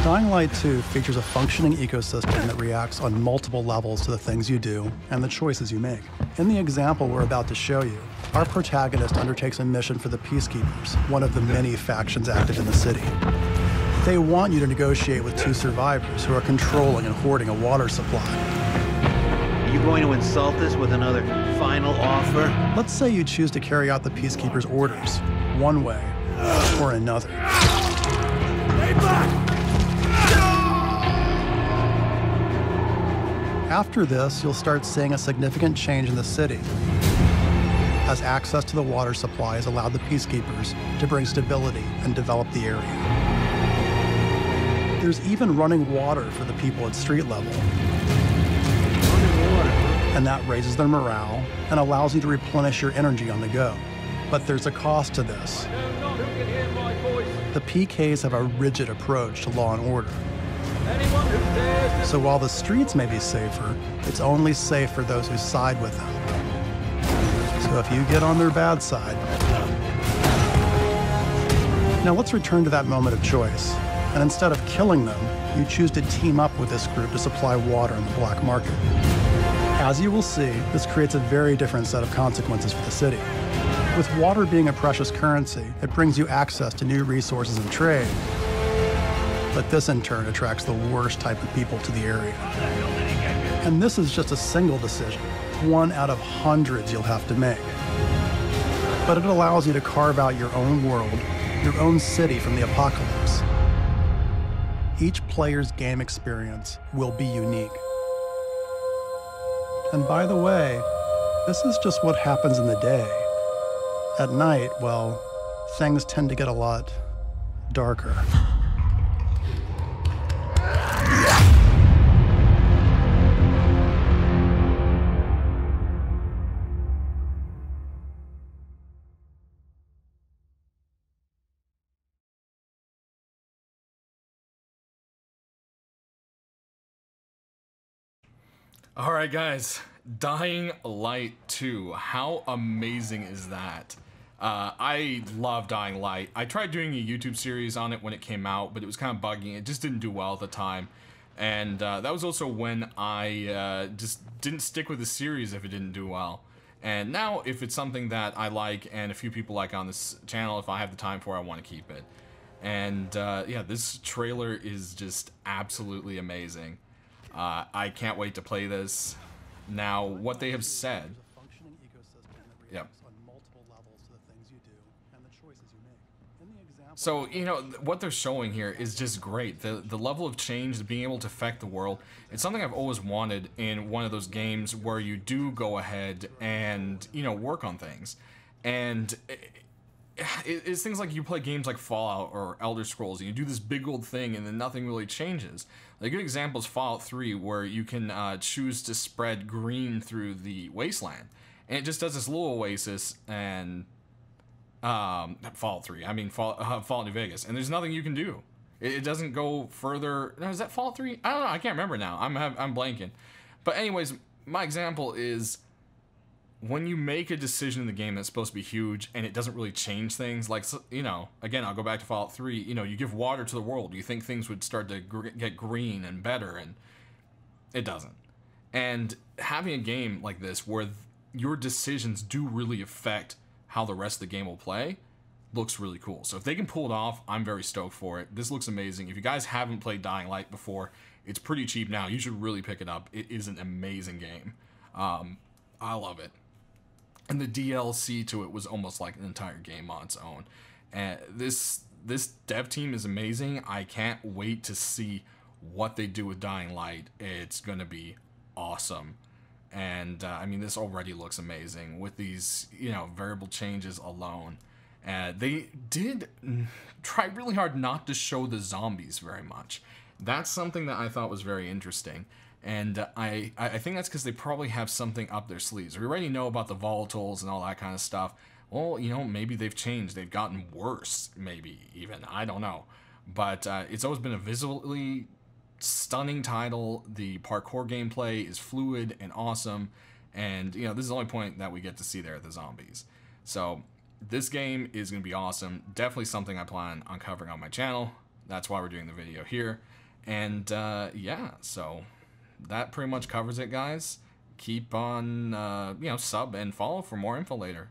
Dying Light 2 features a functioning ecosystem that reacts on multiple levels to the things you do and the choices you make. In the example we're about to show you, our protagonist undertakes a mission for the Peacekeepers, one of the many factions active in the city. They want you to negotiate with two survivors who are controlling and hoarding a water supply. Are you going to insult us with another final offer? Let's say you choose to carry out the Peacekeepers' orders, one way or another. Stay back! After this, you'll start seeing a significant change in the city, as access to the water supply has allowed the Peacekeepers to bring stability and develop the area. There's even running water for the people at street level. And that raises their morale and allows you to replenish your energy on the go. But there's a cost to this. The PKs have a rigid approach to law and order. So while the streets may be safer, it's only safe for those who side with them. So if you get on their bad side. Now let's return to that moment of choice. And instead of killing them, you choose to team up with this group to supply water in the black market. As you will see, this creates a very different set of consequences for the city. With water being a precious currency, it brings you access to new resources and trade. But this in turn attracts the worst type of people to the area. And this is just a single decision, one out of hundreds you'll have to make. But it allows you to carve out your own world, your own city from the apocalypse. Each player's game experience will be unique. And by the way, this is just what happens in the day. At night, well, things tend to get a lot darker. All right, guys, Dying Light 2. How amazing is that? I love Dying Light. I tried doing a YouTube series on it when it came out, but it was kind of buggy. It just didn't do well at the time. And that was also when I just didn't stick with the series if it didn't do well. And now, if it's something that I like and a few people like on this channel, if I have the time for it, I want to keep it. And yeah, this trailer is just absolutely amazing. I can't wait to play this. Now, what they have said. Yep. So, you know, what they're showing here is just great. The level of change, being able to affect the world, it's something I've always wanted in one of those games where you do go ahead and, you know, work on things. And it's things like you play games like Fallout or Elder Scrolls, and you do this big old thing and then nothing really changes. A good example is Fallout 3, where you can choose to spread green through the wasteland. And it just does this little oasis, and Fallout 3, I mean Fallout New Vegas, and there's nothing you can do. It doesn't go further. No, is that Fallout 3? I don't know, I can't remember now. I'm blanking. But anyways, my example is when you make a decision in the game that's supposed to be huge and it doesn't really change things, like, you know, again, I'll go back to Fallout 3, you know, you give water to the world, you think things would start to get green and better, and it doesn't. And having a game like this where your decisions do really affect how the rest of the game will play looks really cool. So if they can pull it off, I'm very stoked for it. This looks amazing. If you guys haven't played Dying Light before, it's pretty cheap now. You should really pick it up. It is an amazing game. I love it. And the DLC to it was almost like an entire game on its own. And this dev team is amazing. I can't wait to see what they do with Dying Light. It's going to be awesome. And I mean, this already looks amazing with these, you know, variable changes alone. They did try really hard not to show the zombies very much. That's something that I thought was very interesting. And I think that's because they probably have something up their sleeves. We already know about the volatiles and all that kind of stuff. Well, you know, maybe they've changed. They've gotten worse, maybe even. I don't know. But it's always been a visually stunning title. The parkour gameplay is fluid and awesome. And, you know, this is the only point that we get to see there, the zombies. So this game is going to be awesome. Definitely something I plan on covering on my channel. That's why we're doing the video here. And, yeah, so that pretty much covers it, guys. Keep on, you know, sub and follow for more info later.